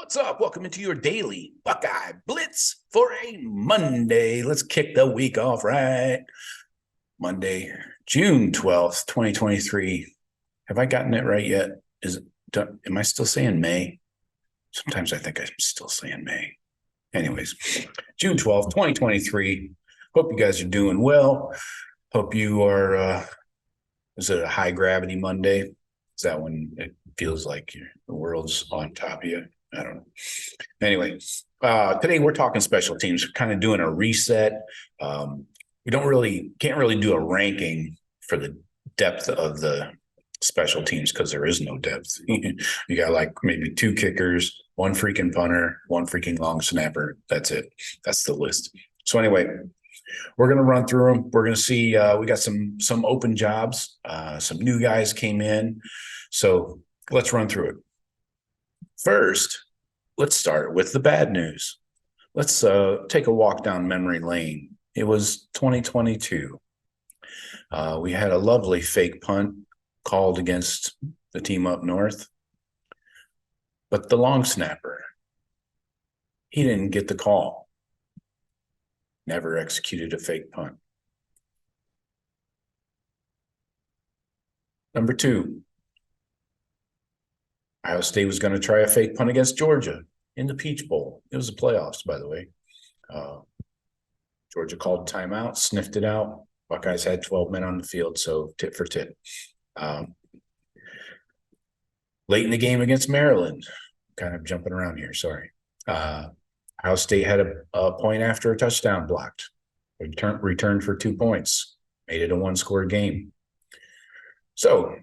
What's up? Welcome into your daily Buckeye Blitz for a Monday. Let's kick the week off right. Monday, June 12th, 2023. Have I gotten it right yet? Am I still saying May? Sometimes I think I'm still saying May. Anyways, June 12th, 2023. Hope you guys are doing well. Hope you are, is it a high gravity Monday? Is that when it feels like the world's on top of you? I don't know. Anyway, today we're talking special teams, kind of doing a reset. We can't really do a ranking for the depth of the special teams because there is no depth. You got like maybe two kickers, one freaking punter, one freaking long snapper. That's it. That's the list. So anyway, we're going to run through them. We're going to see, we got some open jobs. Some new guys came in. So let's run through it. First, let's start with the bad news. Let's take a walk down memory lane. It was 2022. We had a lovely fake punt called against the team up north. But the long snapper, he didn't get the call. Never executed a fake punt. Number two, Ohio State was going to try a fake punt against Georgia in the Peach Bowl. It was the playoffs, by the way. Georgia called timeout, sniffed it out. Buckeyes had 12 men on the field, so tit for tit. Late in the game against Maryland, kind of jumping around here, sorry. Ohio State had a point after a touchdown blocked. Returned for 2 points. Made it a one-score game. So,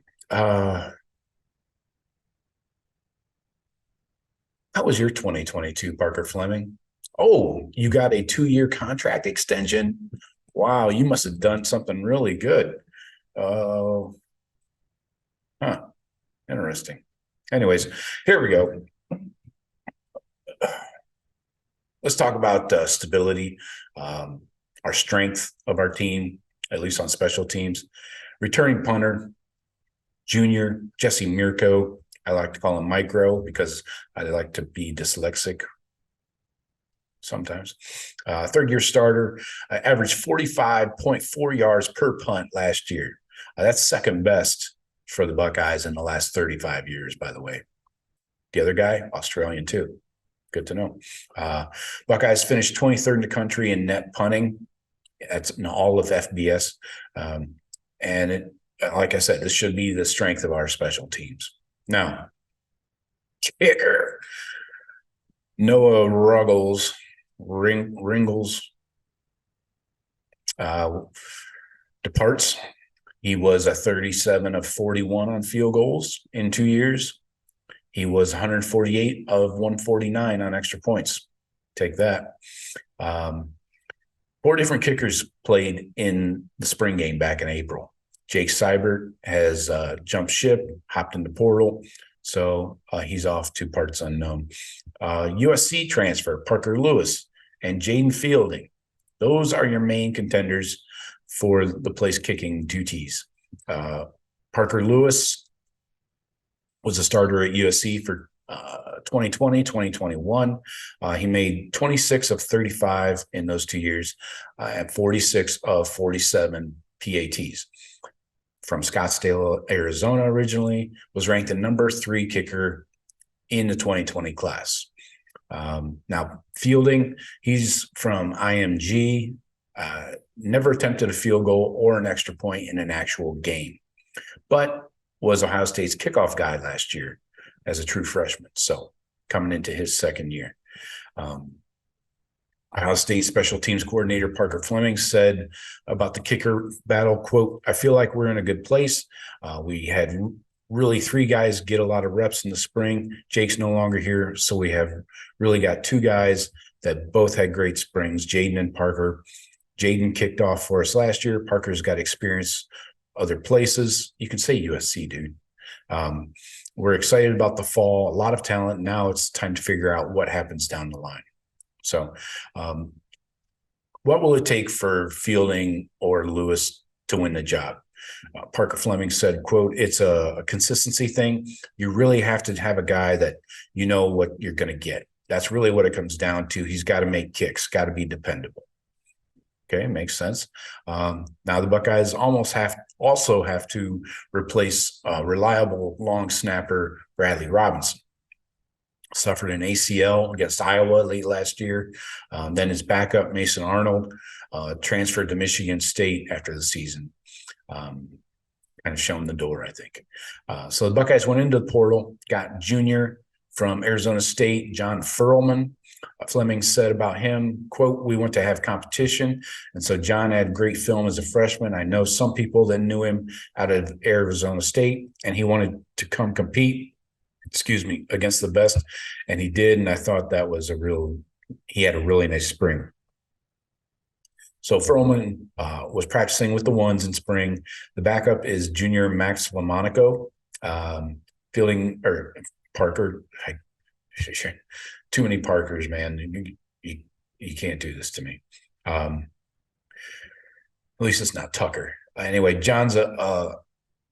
how was your 2022, Parker Fleming? Oh, you got a 2-year contract extension? Wow, you must have done something really good. Interesting. Anyways, here we go. Let's talk about stability, our strength of our team, at least on special teams. Returning punter, junior, Jesse Mirko. I like to call him Micro because I like to be dyslexic sometimes. Third-year starter, averaged 45.4 yards per punt last year. That's second best for the Buckeyes in the last 35 years, by the way. The other guy, Australian too. Good to know. Buckeyes finished 23rd in the country in net punting. That's in all of FBS. And it, like I said, this should be the strength of our special teams. Now, kicker, Noah Ruggles, Ringles, departs. He was a 37 of 41 on field goals in 2 years. He was 148 of 149 on extra points. Take that. 4 different kickers played in the spring game back in April. Jake Seibert has jumped ship, hopped in the portal, so he's off to parts unknown. USC transfer, Parker Lewis and Jaden Fielding. Those are your main contenders for the place kicking duties. Parker Lewis was a starter at USC for 2020, 2021. He made 26 of 35 in those 2 years and 46 of 47 PATs. From Scottsdale, Arizona originally, was ranked the number 3 kicker in the 2020 class. Now, Fielding, he's from IMG, never attempted a field goal or an extra point in an actual game, but was Ohio State's kickoff guy last year as a true freshman. So coming into his second year. Ohio State special teams coordinator Parker Fleming said about the kicker battle, quote, "I feel like we're in a good place. We had really 3 guys get a lot of reps in the spring. Jake's no longer here, so we have really got 2 guys that both had great springs, Jaden and Parker. Jaden kicked off for us last year. Parker's got experience other places. You can say USC, dude. We're excited about the fall, a lot of talent. Now it's time to figure out what happens down the line." So what will it take for Fielding or Lewis to win the job? Parker Fleming said, quote, "It's a consistency thing. You really have to have a guy that you know what you're going to get. That's really what it comes down to. He's got to make kicks, got to be dependable." Okay, makes sense. Now the Buckeyes also have to replace reliable long snapper Bradley Robinson. Suffered an ACL against Iowa late last year. Then his backup, Mason Arnold, transferred to Michigan State after the season. Kind of shown the door, I think. So the Buckeyes went into the portal, got junior from Arizona State, John Furlman. Fleming said about him, quote, "We want to have competition." And so John had great film as a freshman. I know some people that knew him out of Arizona State, and he wanted to come compete, against the best. And he did. And I thought that was he had a really nice spring. So Furlman was practicing with the ones in spring. The backup is junior Max Lamonaco, Parker. Too many Parkers, man. You can't do this to me. At least it's not Tucker. Anyway, John's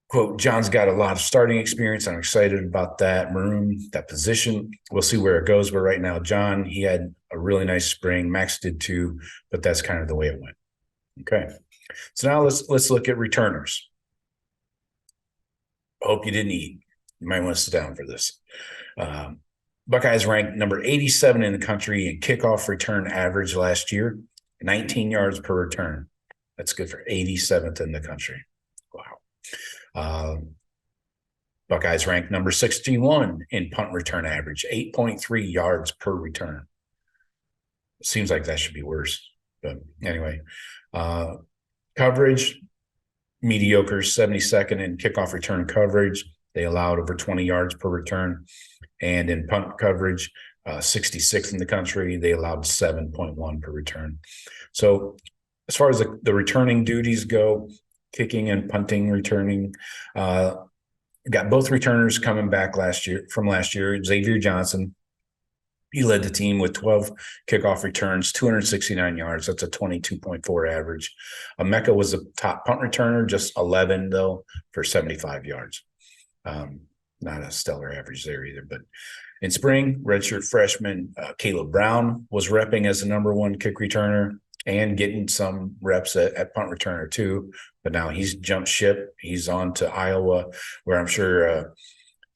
quote, "John's got a lot of starting experience. I'm excited about that position. We'll see where it goes. But right now, John, he had a really nice spring. Max did too, but that's kind of the way it went." Okay. So now let's look at returners. I hope you didn't eat. You might want to sit down for this. Buckeyes ranked number 87 in the country in kickoff return average last year, 19 yards per return. That's good for 87th in the country. Wow. Buckeyes ranked number 61 in punt return average, 8.3 yards per return. Seems like that should be worse. But anyway, coverage, mediocre, 72nd in kickoff return coverage. They allowed over 20 yards per return. And in punt coverage, 66th in the country, they allowed 7.1 per return. So as far as the returning duties go, kicking and punting, returning, got both returners coming back from last year. Xavier Johnson, he led the team with 12 kickoff returns, 269 yards. That's a 22.4 average. Mecca was the top punt returner, just 11, though, for 75 yards. Not a stellar average there either. But in spring, redshirt freshman Caleb Brown was repping as the number one kick returner and getting some reps at punt returner too. But now he's jumped ship. He's on to Iowa, where I'm sure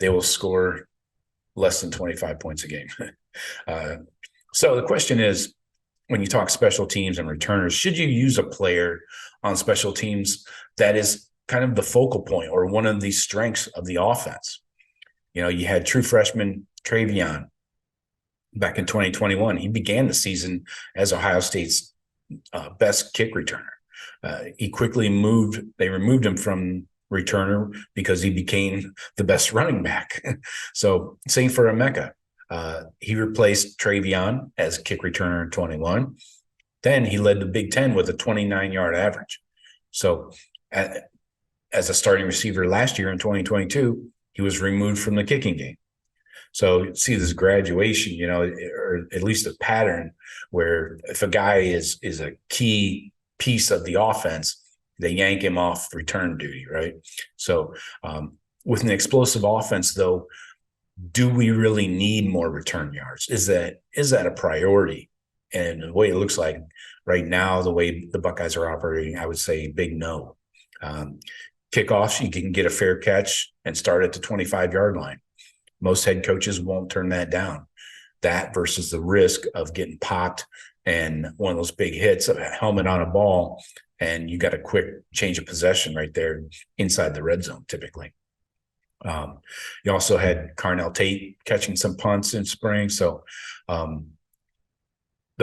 they will score less than 25 points a game. So the question is, when you talk special teams and returners, should you use a player on special teams that is kind of the focal point or one of the strengths of the offense? You know, you had true freshman Travion back in 2021. He began the season as Ohio State's best kick returner. He quickly they removed him from returner because he became the best running back. So same for Emeka. He replaced Travion as kick returner in 21. Then he led the Big Ten with a 29-yard average. So as a starting receiver last year in 2022, he was removed from the kicking game. So see this graduation, you know, or at least a pattern where if a guy is a key piece of the offense, they yank him off return duty, right? So with an explosive offense, though, do we really need more return yards? Is that a priority? And the way it looks like right now, the way the Buckeyes are operating, I would say big no. Kickoffs, you can get a fair catch and start at the 25-yard line. Most head coaches won't turn that down. That versus the risk of getting popped and one of those big hits of a helmet on a ball, and you got a quick change of possession right there inside the red zone typically. You also had Carnell Tate catching some punts in spring. So the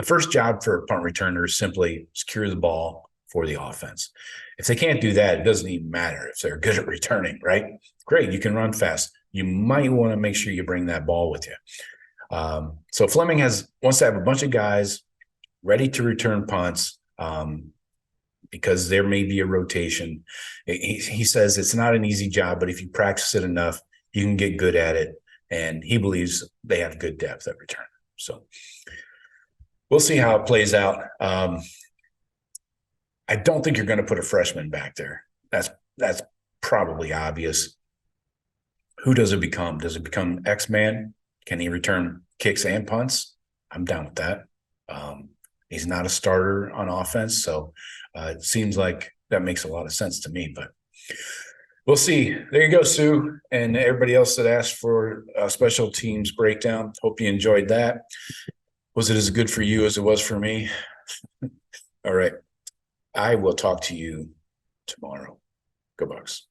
first job for a punt returner is simply secure the ball for the offense. If they can't do that, it doesn't even matter if they're good at returning, right? Great, you can run fast. You might want to make sure you bring that ball with you. So Fleming wants to have a bunch of guys ready to return punts because there may be a rotation. He says it's not an easy job, but if you practice it enough, you can get good at it. And he believes they have good depth at return. So we'll see how it plays out. I don't think you're going to put a freshman back there. That's that's probably obvious. Who does it become? Does it become X-Man? Can he return kicks and punts? I'm down with that. He's not a starter on offense, so it seems like that makes a lot of sense to me, but we'll see. There you go, Sue, and everybody else that asked for a special teams breakdown. Hope you enjoyed that. Was it as good for you as it was for me? All right. I will talk to you tomorrow. Go Bucks.